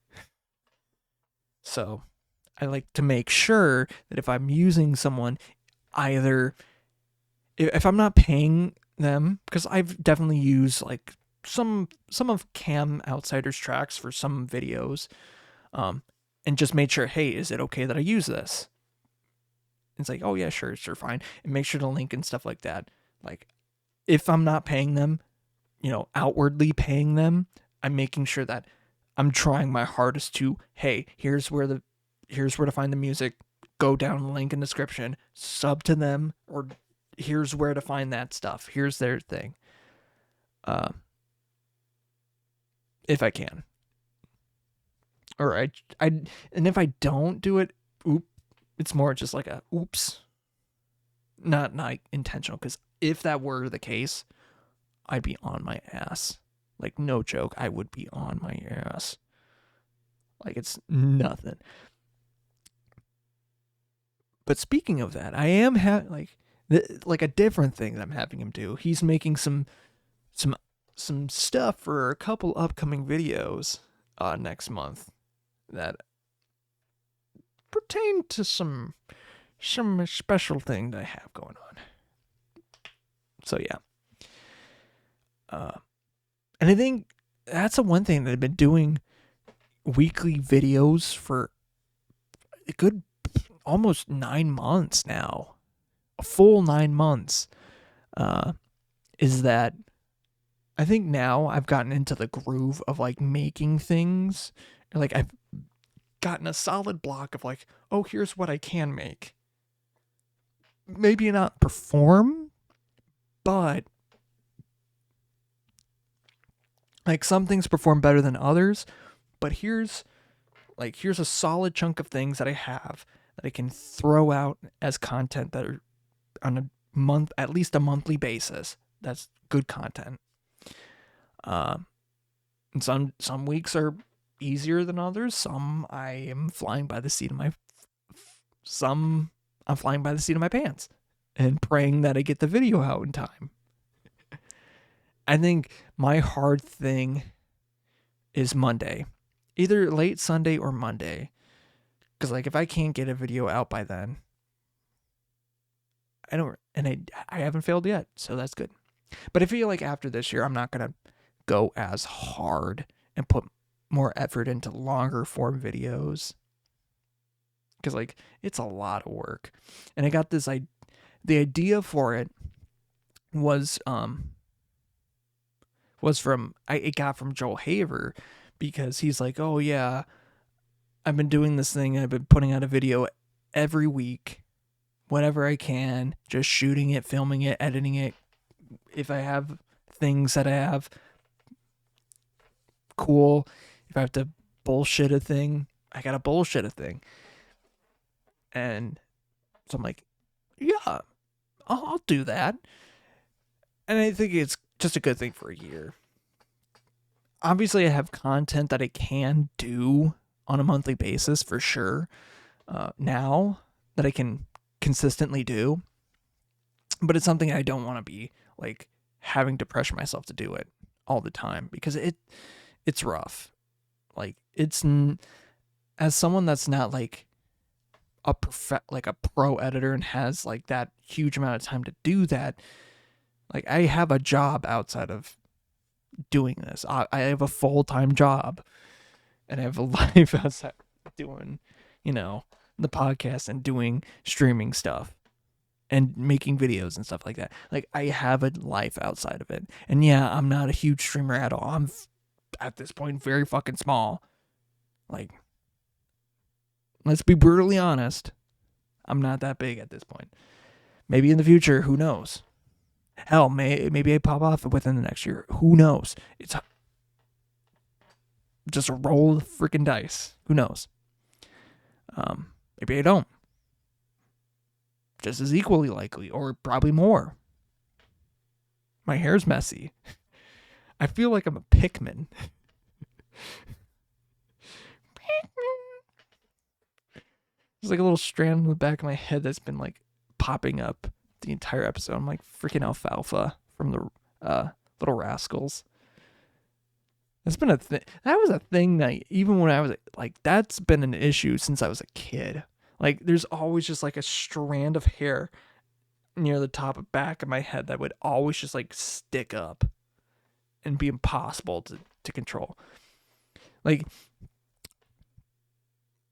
So I like to make sure that if I'm using someone, either if I'm not paying them, because I've definitely used like some of Cam Outsider's tracks for some videos, and just made sure, hey, is it okay that I use this? It's like, oh yeah, sure, fine, and make sure to link and stuff like that. Like, if I'm not paying them, outwardly paying them, I'm making sure that I'm trying my hardest to, hey, here's where to find the music. Go down the link in the description, sub to them, or here's where to find that stuff. Here's their thing. If I can. Or and if I don't do it, it's more just like a oops. Not intentional, because if that were the case, I'd be on my ass. Like, no joke, I would be on my ass. Like, it's nothing. But speaking of that, I am like a different thing that I'm having him do. He's making some stuff for a couple upcoming videos next month that pertain to some special thing that I have going on. So yeah. And I think that's the one thing that I've been doing weekly videos for a good almost 9 months now. A full 9 months. Is that I think now I've gotten into the groove of like making things. Like, I've gotten a solid block of like, oh, here's what I can make. Maybe not perform, but like some things perform better than others. But here's a solid chunk of things that I have that I can throw out as content that are on at least a monthly basis. That's good content. And some weeks are easier than others. Some I am flying by the seat of my pants and praying that I get the video out in time. I think my hard thing is Monday, either late Sunday or Monday, because like if I can't get a video out by then, I haven't failed yet, so that's good. But I feel like after this year, I'm not gonna go as hard and put more effort into longer form videos, because like it's a lot of work. And I got the idea for it was it got from Joel Haver, because he's like, oh yeah, I've been doing this thing, I've been putting out a video every week whenever I can, just shooting it, filming it, editing it. If I have things that I have, cool. If I have to bullshit a thing, I gotta bullshit a thing. And so I'm like, yeah, I'll do that. And I think it's just a good thing for a year. Obviously, I have content that I can do on a monthly basis for sure now that I can consistently do. But it's something I don't want to be like having to pressure myself to do it all the time, because it's rough. Like, it's as someone that's not like a pro editor and has like that huge amount of time to do that. Like, I have a job outside of doing this. I have a full-time job, and I have a life outside doing, the podcast and doing streaming stuff and making videos and stuff like that. Like, I have a life outside of it. And yeah, I'm not a huge streamer at all. I'm at this point very fucking small. Like, let's be brutally honest. I'm not that big at this point. Maybe in the future, who knows? Hell, maybe I pop off within the next year. Who knows? just roll the freaking dice. Who knows? Maybe I don't. Just as equally likely, or probably more. My hair's messy. I feel like I'm a Pikmin. There's like a little strand in the back of my head that's been like popping up the entire episode. I'm like freaking Alfalfa from the Little Rascals. That's been a thing. That was a thing that even when I was like, that's been an issue since I was a kid. Like, there's always just like a strand of hair near the top of back of my head that would always just like stick up and be impossible to control. Like,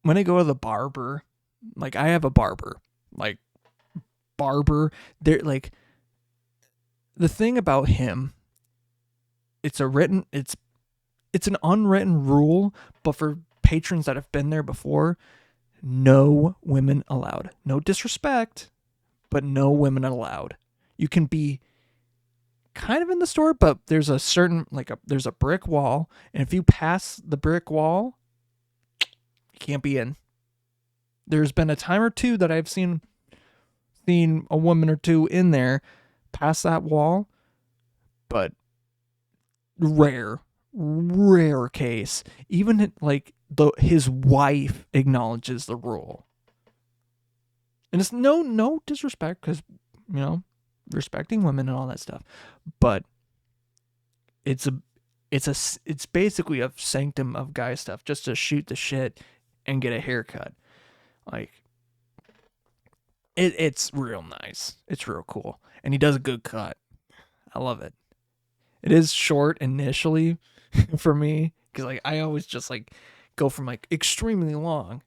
when I go to the barber, like I have a barber, they're like, the thing about him, it's an unwritten rule, but for patrons that have been there before, no women allowed. No disrespect, but no women allowed. You can be kind of in the store, but there's a certain, there's a brick wall, and if you pass the brick wall, you can't be in. There's been a time or two that I've seen a woman or two in there past that wall, but rare case. Even like his wife acknowledges the rule, and it's no disrespect, because respecting women and all that stuff, but it's basically a sanctum of guy stuff, just to shoot the shit and get a haircut. Like, it's real nice. It's real cool, and he does a good cut. I love it. It is short initially for me, because like I always just like go from like extremely long.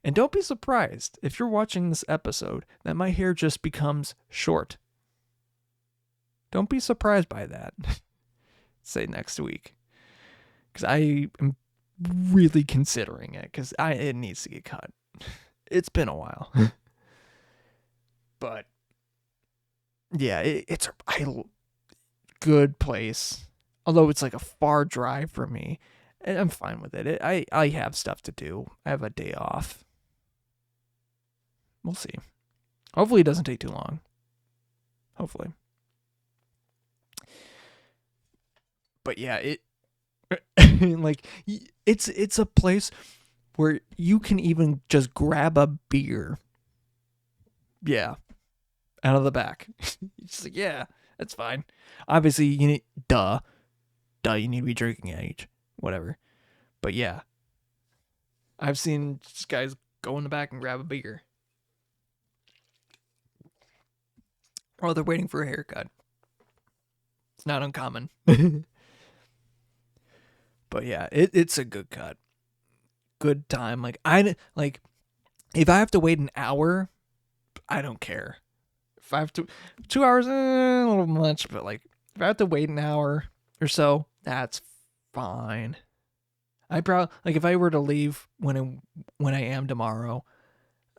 And don't be surprised if you're watching this episode that my hair just becomes short. Don't be surprised by that. Say next week, because I am really considering it, because it needs to get cut. It's been a while. But yeah, it's a good place. Although it's like a far drive for me, and I'm fine with it. I have stuff to do. I have a day off. We'll see. Hopefully it doesn't take too long. Hopefully. But yeah, like, it's a place where you can even just grab a beer. Yeah. Out of the back. Just like, yeah, that's fine. Obviously, you need, you need to be drinking age. Whatever. But yeah. I've seen just guys go in the back and grab a beer. Or they're waiting for a haircut. It's not uncommon. But yeah, it's a good cut. Good time. Like, if I have to wait an hour, I don't care. If I have to 2 hours, a little much, but like if I have to wait an hour or so, that's fine. I probably, like, if I were to leave when I am tomorrow,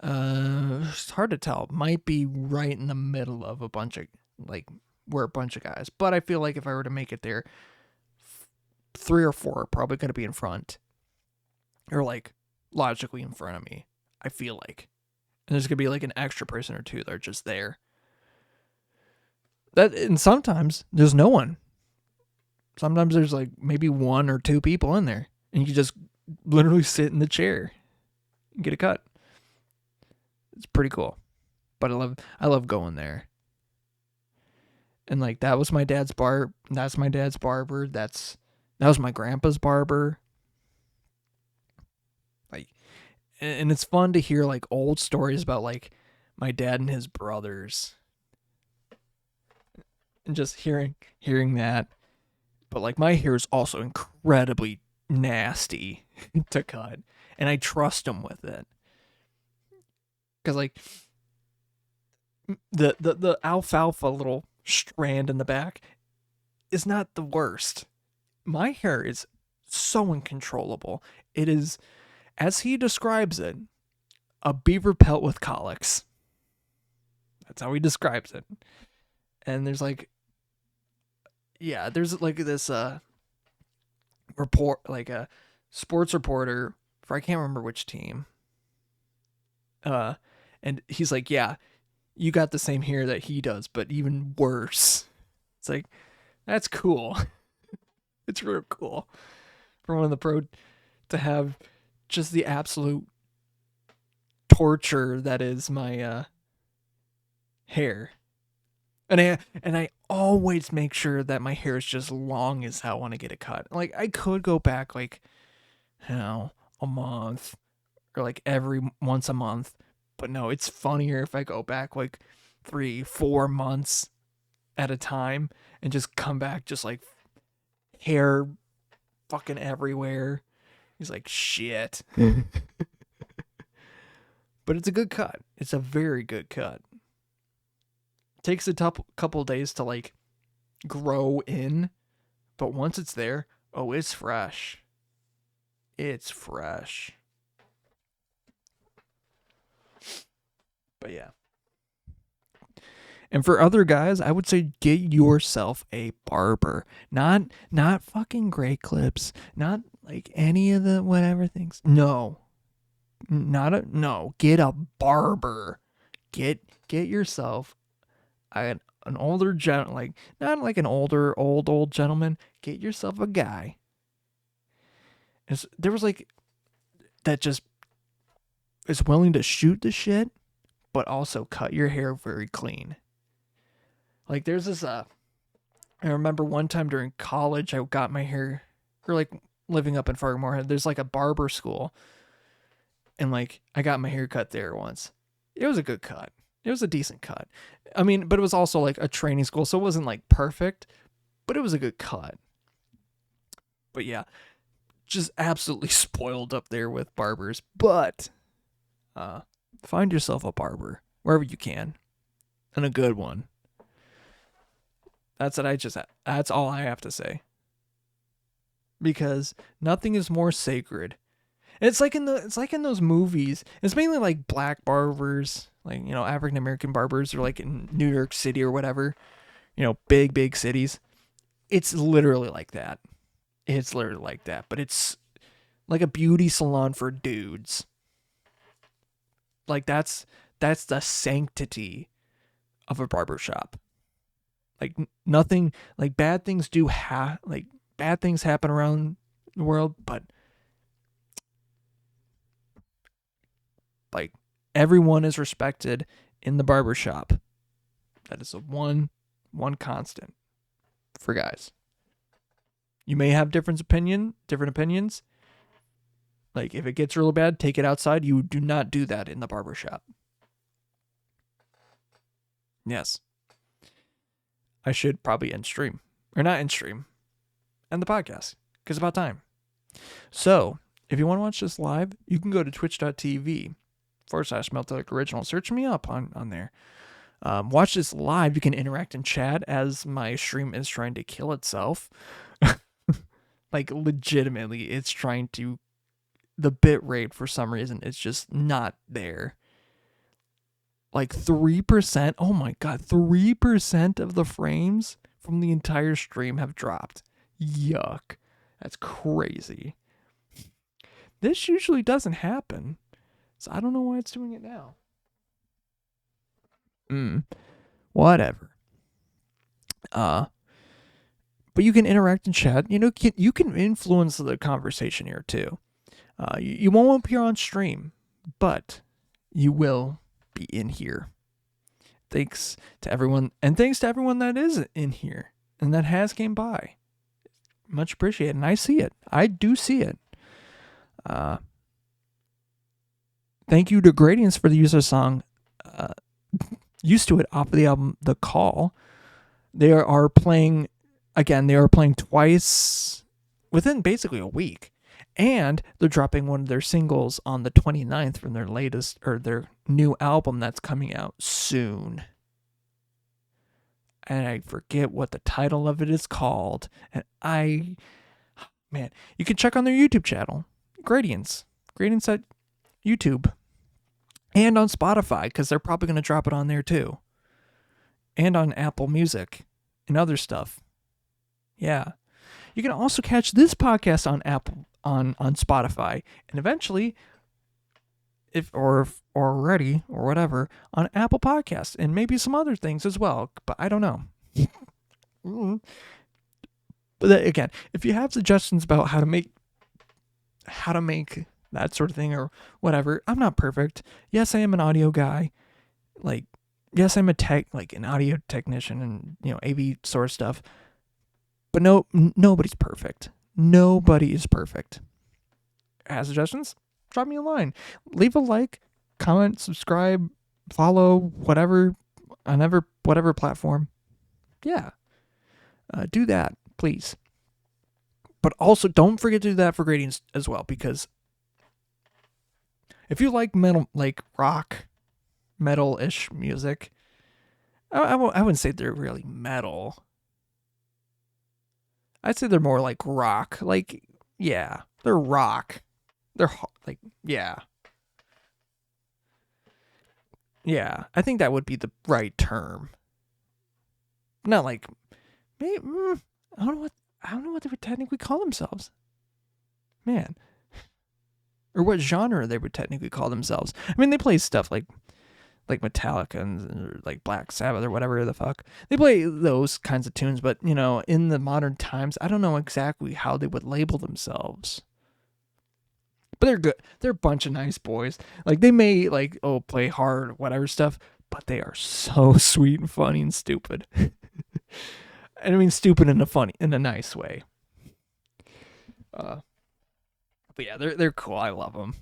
it's hard to tell. It might be right in the middle of a bunch of, like, where a bunch of guys. But I feel like if I were to make it there, 3 or 4 are probably going to be in front, or like logically in front of me, I feel like. And there's going to be like an extra person or two that are just there. And sometimes there's no one. Sometimes there's like maybe 1 or 2 people in there, and you just literally sit in the chair and get a cut. It's pretty cool. But I love going there. And like, that was my dad's bar. That's my dad's barber. That was my grandpa's barber. Like, and it's fun to hear like old stories about like my dad and his brothers, and just hearing that. But like, my hair is also incredibly nasty to cut, and I trust him with it, because like the alfalfa little strand in the back is not the worst. My hair is so uncontrollable. It is, as he describes it, a beaver pelt with colics. That's how he describes it. And there's like, yeah, there's like this report, like a sports reporter for I can't remember which team. And he's like, yeah, you got the same hair that he does, but even worse. It's like, that's cool. It's real cool for one of the pro to have just the absolute torture that is my hair. And I always make sure that my hair is just long as hell when I get it cut. Like I could go back like, a month or like every once a month, but no, it's funnier if I go back like 3-4 months at a time and just come back just like hair fucking everywhere. He's like, shit. But it's a good cut. It's a very good cut. Takes a couple days to like grow in, but once it's there, oh, it's fresh. It's fresh. But yeah. And for other guys, I would say get yourself a barber. Not fucking gray clips. Not like any of the whatever things. No. No. Get a barber. Get yourself an older like not like an old gentleman. Get yourself a guy. There was like that just is willing to shoot the shit, but also cut your hair very clean. Like there's this I remember one time during college I got my hair, or like living up in Fargo-Moorhead, there's like a barber school, and like I got my hair cut there once. It was a good cut. It was a decent cut. I mean, but it was also like a training school, so it wasn't like perfect, but it was a good cut. But yeah, just absolutely spoiled up there with barbers. But find yourself a barber wherever you can, and a good one. That's all I have to say. Because nothing is more sacred. It's like in those movies. It's mainly like black barbers, like, African American barbers, or like in New York City or whatever. Big cities. It's literally like that. But it's like a beauty salon for dudes. Like that's the sanctity of a barbershop. Like nothing, like bad things bad things happen around the world, but like everyone is respected in the barbershop. That is a one constant for guys. You may have different opinions. Like if it gets really bad, take it outside. You do not do that in the barbershop. Yes. I should probably end stream. Or not end stream. End the podcast. Because it's about time. So, if you want to watch this live, you can go to twitch.tv/Meltdown Original. Search me up on there. Watch this live. You can interact in chat as my stream is trying to kill itself. Like, legitimately, it's trying to... The bit rate, for some reason, it's just not there. Like 3%, oh my god, 3% of the frames from the entire stream have dropped. Yuck. That's crazy. This usually doesn't happen, so I don't know why it's doing it now. Whatever. But you can interact in chat. You can influence the conversation here too. You won't appear on stream, but you will be in here. Thanks to everyone, and thanks to everyone that is in here and that has came by. Much appreciated, and I see it. I do see it. Thank you to Gradients for the use of the song Used to It off of the album The Call. They are playing twice within basically a week. And they're dropping one of their singles on the 29th from their latest, or their new album that's coming out soon. And I forget what the title of it is called. And you can check on their YouTube channel. Gradients at YouTube. And on Spotify, because they're probably going to drop it on there too. And on Apple Music and other stuff. Yeah. You can also catch this podcast on Apple on Spotify, and eventually, if already or whatever, on Apple Podcasts, and maybe some other things as well. But I don't know. But again, if you have suggestions about how to make that sort of thing or whatever, I'm not perfect. Yes, I am an audio guy. Like, yes, I'm an audio technician and, AV sort of stuff. But nobody's perfect. Nobody is perfect. Have suggestions? Drop me a line. Leave a like, comment, subscribe, follow, whatever, on whatever platform. Yeah. Do that, please. But also, don't forget to do that for ratings as well, because if you like metal, like rock, metal-ish music, I wouldn't say they're really metal. I'd say they're more like rock. Like, yeah, they're rock. They're like, yeah. Yeah, I think that would be the right term. Not like, maybe, I don't know what they would technically call themselves. Man. Or what genre they would technically call themselves. I mean, they play stuff like Metallica and like Black Sabbath or whatever the fuck. They play those kinds of tunes, but in the modern times, I don't know exactly how they would label themselves. But they're good. They're a bunch of nice boys. Like, they may play hard, whatever stuff, but they are so sweet and funny and stupid. And I mean stupid in a nice way. But yeah, they're cool. I love them.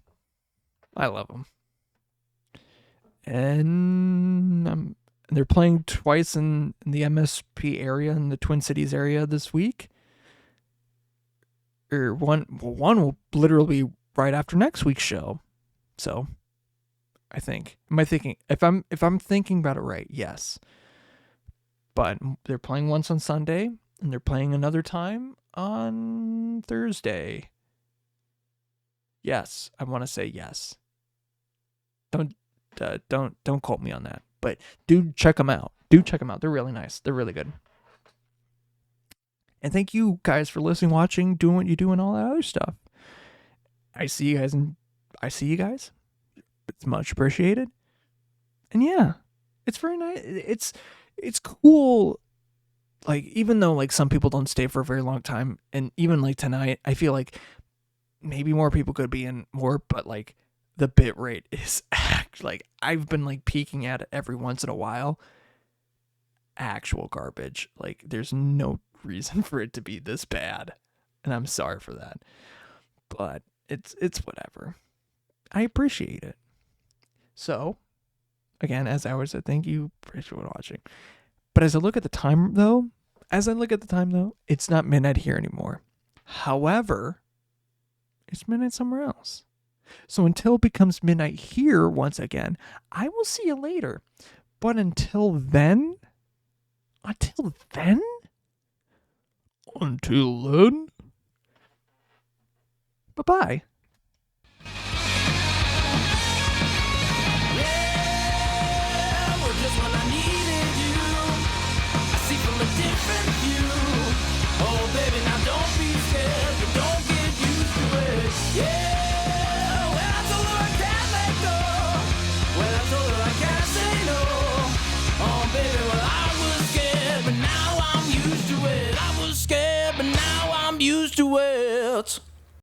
And they're playing twice in the MSP area, in the Twin Cities area this week. Or one will literally be right after next week's show. So, I think. Am I thinking? If I'm thinking about it right, yes. But they're playing once on Sunday, and they're playing another time on Thursday. Yes, I want to say yes. Don't quote me on that. But do check them out. They're really nice. They're really good. And thank you guys for listening, watching, doing what you do, and all that other stuff. I see you guys. It's much appreciated. And yeah, it's very nice. It's cool. Like, even though like some people don't stay for a very long time, and even like tonight, I feel like maybe more people could be in more, but like the bit rate is like, I've been like peeking at it every once in a while. Actual garbage. Like, there's no reason for it to be this bad, and I'm sorry for that. But it's whatever. I appreciate it. So, again, as I always said, thank you for watching. But as I look at the time though, it's not midnight here anymore. However, it's midnight somewhere else. So until it becomes midnight here once again, I will see you later. But until then, bye-bye. Well, just when I needed you, I see from a different view. Oh, baby, now don't be scared, but don't get used to it. Yeah, well, I told her I can't let go. Well, I told her I can't say no. Oh, baby, well, I was scared, but now I'm used to it. I was scared, but now I'm used to it.